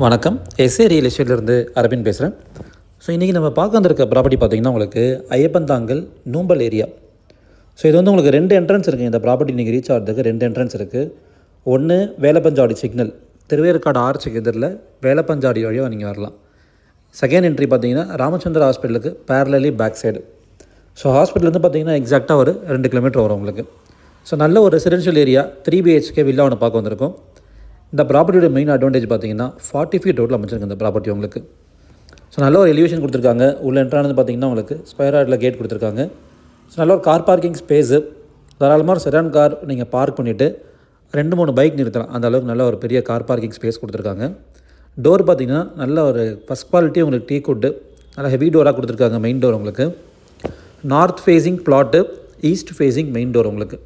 வணக்கம். S A real எஸ்டேட்லேருந்து Aravind பேசுகிறேன். So இன்றைக்கி நம்ம பார்க்க வந்திருக்க ப்ராப்பர்ட்டி பார்த்திங்கன்னா உங்களுக்கு ஐயப்பந்தாங்கல் நூம்பல் ஏரியா. ஸோ இது வந்து உங்களுக்கு 2 என்ட்ரன்ஸ் இருக்குது. இந்த ப்ராப்பர்ட்டி நீங்கள் ரீச் ஆகிறதுக்கு 2 என்ட்ரன்ஸ் இருக்குது. ஒன்று வேலப்பஞ்சாடி சிக்னல் திருவேற்காடு ஆர்ச்சுக்கு எதிரில் வேலப்பஞ்சாடி வழியாக நீங்கள் வரலாம். செகண்ட் என்ட்ரி பார்த்திங்கன்னா ராமச்சந்திரா ஹாஸ்பிட்டலுக்கு பேரலி பேக் சைடு. ஸோ ஹாஸ்பிட்டலேருந்து பார்த்திங்கன்னா எக்ஸாக்டாக ஒரு 2 கிலோமீட்டர் வரும் உங்களுக்கு. ஸோ நல்ல ஒரு ரெசிடென்ஷியல் ஏரியா 3 BHK வில்லா ஒன்று பார்க்க வந்திருக்கோம். இந்த ப்ராப்பர்ட்டியோட மெயின் அட்வான்டேஜ் பார்த்தீங்கன்னா 40 ஃபீட் ரோட்டில் அமைச்சிருக்கு இந்த ப்ராப்பர்ட்டி உங்களுக்கு. ஸோ நல்ல ஒரு எலிவேஷன் கொடுத்துருக்காங்க. உள்ள என்ட்ரானது பார்த்தீங்கன்னா உங்களுக்கு ஸ்கொயர் யார்டில் கேட் கொடுத்துருக்காங்க. ஸோ நல்ல ஒரு கார் பார்க்கிங் ஸ்பேஸு, தாராளமாக செடான் கார் நீங்கள் பார்க் பண்ணிவிட்டு 2-3 பைக் நிறுத்தலாம். அந்த அளவுக்கு நல்ல ஒரு பெரிய கார் பார்க்கிங் ஸ்பேஸ் கொடுத்துருக்காங்க. டோர் பார்த்திங்கன்னா நல்ல ஒரு ஃபஸ்ட் குவாலிட்டி உங்களுக்கு டீ குட்டு நல்லா ஹெவி டோராக கொடுத்துருக்காங்க. மெயின் டோர் உங்களுக்கு north facing flat, east facing main door உங்களுக்கு.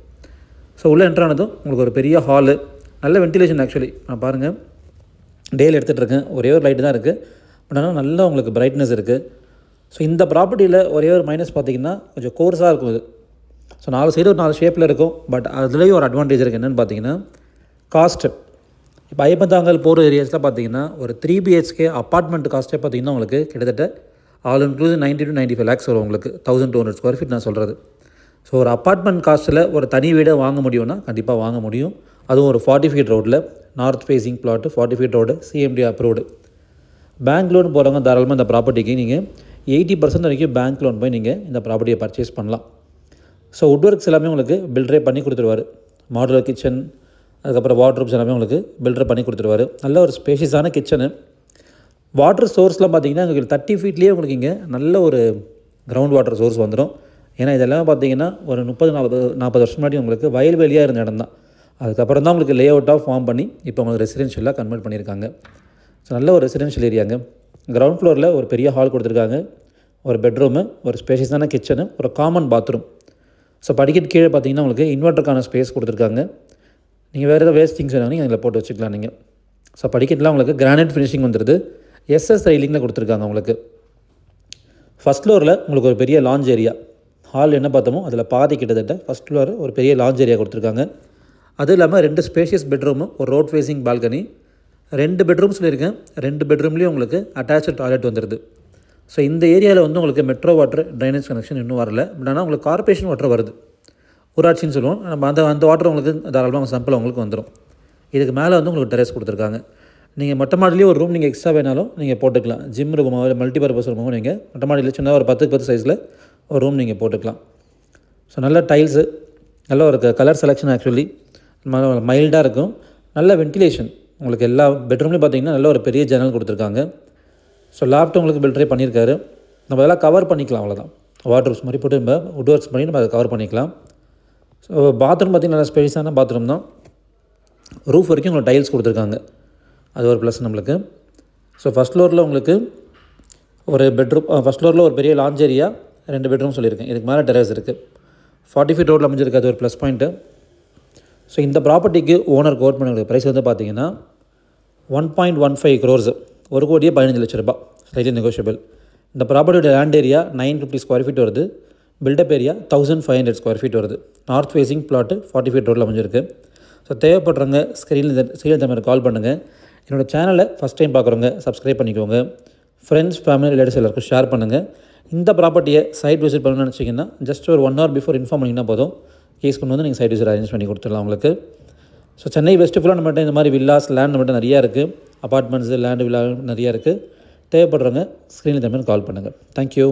ஸோ உள்ளே என்ட்ரானதும் உங்களுக்கு ஒரு பெரிய ஹாலு, நல்ல வென்டிலேஷன். ஆக்சுவலி நான் பாருங்கள் டேயில் எடுத்துகிட்டு இருக்கேன், ஒரே ஒரு லைட்டு தான் இருக்குது. பட் ஆனால் நல்லா உங்களுக்கு பிரைட்னஸ் இருக்குது. ஸோ இந்த ப்ராப்பர்ட்டியில் ஒரே ஒரு மைனஸ் பார்த்திங்கன்னா கொஞ்சம் கோர்ஸாக இருக்கும் இது. ஸோ 4 சைடு ஒரு 4 ஷேப்பில் இருக்கும். பட் அதுலேயும் ஒரு அட்வான்டேஜ் இருக்குது. என்னென்னு பார்த்தீங்கன்னா காஸ்ட்டு. இப்போ ஐயப்பந்தாங்கல் போகிற ஏரியாஸில் பார்த்தீங்கன்னா ஒரு 3 BHK அப்பார்ட்மெண்ட் காஸ்ட்டே பார்த்திங்கன்னா உங்களுக்கு கிட்டத்தட்ட ஆல் இன்க்ளூசிவ் 90 to 95 lakhs வரும் உங்களுக்கு. 1200 ஸ்கொயர் ஃபீட் நான் சொல்கிறது. ஸோ ஒரு அப்பார்ட்மெண்ட் காஸ்ட்டில் ஒரு தனி வீடை வாங்க முடியும்னா கண்டிப்பாக வாங்க முடியும். அதுவும் ஒரு 40 ஃபீட் ரோட்டில் north facing flat, 40 feet road, CMD approved. Bank loan போகிறவங்க தாராளமாக இந்த ப்ராப்பர்ட்டிக்கு நீங்கள் 80% வரைக்கும் பேங்க் லோன் போய் நீங்கள் இந்த ப்ராப்பர்ட்டியை பர்ச்சேஸ் பண்ணலாம். ஸோ வுட் ஒர்க்ஸ் எல்லாமே உங்களுக்கு பில்டரே பண்ணி கொடுத்துருவார். மாடுலர் கிச்சன், அதுக்கப்புறம் வாட்ரூப்ஸ் எல்லாமே உங்களுக்கு பில்டரை பண்ணி கொடுத்துருவார். நல்ல ஒரு ஸ்பேஷியஸான கிச்சனு. வாட்டர் சோர்ஸ்லாம் பார்த்தீங்கன்னா உங்களுக்கு 30 ஃபீட்லேயே உங்களுக்கு இங்கே நல்ல ஒரு கிரவுண்ட் வாட்டர் சோர்ஸ் வந்துடும். ஏன்னா இதெல்லாம் பார்த்தீங்கன்னா ஒரு 30-40 வருஷம் முன்னாடி உங்களுக்கு வயல்வெளியாக இருந்த இடம் தான். அதுக்கப்புறம் தான் உங்களுக்கு லே அவுட்டாக ஃபார்ம் பண்ணி இப்போ உங்களுக்கு ரெசிடென்ஷியலாக கன்வெர்ட் பண்ணியிருக்காங்க. ஸோ நல்ல ஒரு ரெசிடென்ஷியல் ஏரியாங்க. கிரவுண்ட் ஃப்ளோரில் ஒரு பெரிய ஹால் கொடுத்துருக்காங்க, ஒரு பெட்ரூமு, ஒரு ஸ்பேஷியஸான கிச்சனு, ஒரு காமன் பாத்ரூம். ஸோ படிக்கட்டு கீழே பார்த்தீங்கன்னா உங்களுக்கு இன்வெர்ட்டருக்கான ஸ்பேஸ் கொடுத்துருக்காங்க. நீங்கள் வேறு ஏதாவது வேஸ்ட் திங்ஸ் வேணாலும் நீங்கள் அதில் போட்டு வச்சுக்கலாம் நீங்கள். ஸோ படிக்கட்டுலாம் உங்களுக்கு கிரானைட் ஃபினிஷிங் வந்துடுது. SS ரைலிங்கில் கொடுத்துருக்காங்க உங்களுக்கு. ஃபஸ்ட் ஃப்ளோரில் உங்களுக்கு ஒரு பெரிய லாஞ்ச் ஏரியா. ஹால் என்ன பார்த்தோமோ அதில் பாதி கிட்டத்தட்ட ஃபஸ்ட் ஃப்ளோர் ஒரு பெரிய லாஞ்ச் ஏரியா கொடுத்துருக்காங்க. அதுவும் இல்லாமல் 2 ஸ்பேஷியஸ் பெட்ரூமு, ஒரு ரோட் ஃபேஸிங் பால்கனி, 2 பெட்ரூம் சொல்லியிருக்கேன். 2 பெட்ரூம்லேயும் உங்களுக்கு அட்டாச்சு டாய்லெட் வந்துடுது. ஸோ இந்த ஏரியாவில் வந்து உங்களுக்கு மெட்ரோ வாட்டர் ட்ரைனேஜ் கனெக்ஷன் இன்னும் வரல. பட் ஆனால் உங்களுக்கு கார்பரேஷன் வாட்டர் வருது, ஊராட்சின்னு சொல்லுவோம். நம்ம அந்த வாட்டர் உங்களுக்கு தாராளமாக சம்பிள் உங்களுக்கு வந்துடும். இதுக்கு மேலே வந்து உங்களுக்கு டெரஸ் கொடுத்துருக்காங்க. நீங்கள் மொட்டை மாடிலேயே ஒரு ரூம் நீங்கள் எக்ஸ்ட்ரா வேணாலும் நீங்கள் போட்டுக்கலாம். ஜிம் ரூமோ இல்லை மல்டிபர்பஸ் ரூமோ நீங்கள் மொட்டை மாடியில் சின்ன ஒரு 10x10 சைஸில் ஒரு ரூம் நீங்கள் போட்டுக்கலாம். ஸோ நல்ல டைல்ஸு, நல்ல ஒரு கலர் செலெக்ஷன். ஆக்சுவலி மைல்டாக இருக்கும். நல்ல வென்டிலேஷன் உங்களுக்கு எல்லா பெட்ரூம்லேயும் பார்த்தீங்கன்னா நல்ல ஒரு பெரிய ஜன்னல் கொடுத்துருக்காங்க. ஸோ லேப்டாப் உங்களுக்கு பில்டரே பண்ணியிருக்காரு. நம்ம அதெல்லாம் கவர் பண்ணிக்கலாம், அவ்வளோதான். வாட்ரூப்ஸ் மாதிரி போட்டு நம்ம வுட் ஒர்க்ஸ் பண்ணி நம்ம அதை கவர் பண்ணிக்கலாம். ஸோ பாத்ரூம் பார்த்திங்கன்னா நல்லா ஸ்பேஸான பாத்ரூம் தான். ரூஃப் வரைக்கும் உங்களுக்கு டைல்ஸ் கொடுத்துருக்காங்க, அது ஒரு ப்ளஸ் நம்மளுக்கு. ஸோ ஃபஸ்ட் ஃப்ளோரில் உங்களுக்கு ஒரு பெட்ரூம், ஃபஸ்ட் ஃப்ளோரில் ஒரு பெரிய லாஞ்ச் ஏரியா, 2 பெட்ரூம் சொல்லியிருக்கேன். இதுக்கு மேலே டெரஸ் இருக்குது. 40 ஃபீட் ரோட்டில் அமைஞ்சிருக்கு, அது ஒரு ப்ளஸ் பாயிண்ட்டு. ஸோ இந்த ப்ராப்பர்ட்டிக்கு ஓனர் கோட் பண்ணக்கூடிய ப்ரைஸ் வந்து பார்த்தீங்கன்னா 1.15 crores, 1,15,00,000 ரூபாய், ஸ்லைட்லி நெகோஷியபிள். இந்த ப்ராப்பர்ட்டியோட லேண்ட் ஏரியா 950 ஸ்கொயர் ஃபீட் வருது. பில்டப் ஏரியா 1500 ஸ்கொயர் ஃபீட் வருது. நார்த் ஃபேஸிங் பிளாட்டு 40 ஃபீட் ரோட்டில் அமைஞ்சிருக்கு. ஸோ தேவைப்படுறவங்க ஸ்க்ரீனில் தம்பி கால் பண்ணுங்கள். என்னோடய சேனலை ஃபஸ்ட் டைம் பார்க்குறவங்க சப்ஸ்கிரைப் பண்ணிக்கோங்க. ஃப்ரெண்ட்ஸ், ஃபேமிலி, ரிலேட்டிவ்ஸ் எல்லாருக்கும் ஷேர் பண்ணுங்கள். இந்த ப்ராப்பர்ட்டியை சைட் விசிட் பண்ணணும்னு நினச்சிங்கன்னா ஜஸ்ட் ஒரு 1 hour பிஃபோர் இன்ஃபார்ம் பண்ணிங்கன்னா போதும். கேஸ் கொண்டு வந்து நீங்கள் சைட் விசிட் அரேஞ்ச் பண்ணி கொடுத்துடலாம் உங்களுக்கு. ஸோ சென்னை வெஸ்ட் ஃபுல்லாக நம்மகிட்ட இந்த மாதிரி வில்லாஸ், லேண்ட் நம்மகிட்ட நிறையா இருக்குது. அப்பார்ட்மெண்ட்ஸு, லேண்டு, வில்லா நிறையா இருக்குது. தேவைப்படுறவங்க ஸ்க்ரீனில் தம்பி கால் பண்ணுங்கள். தேங்க்யூ.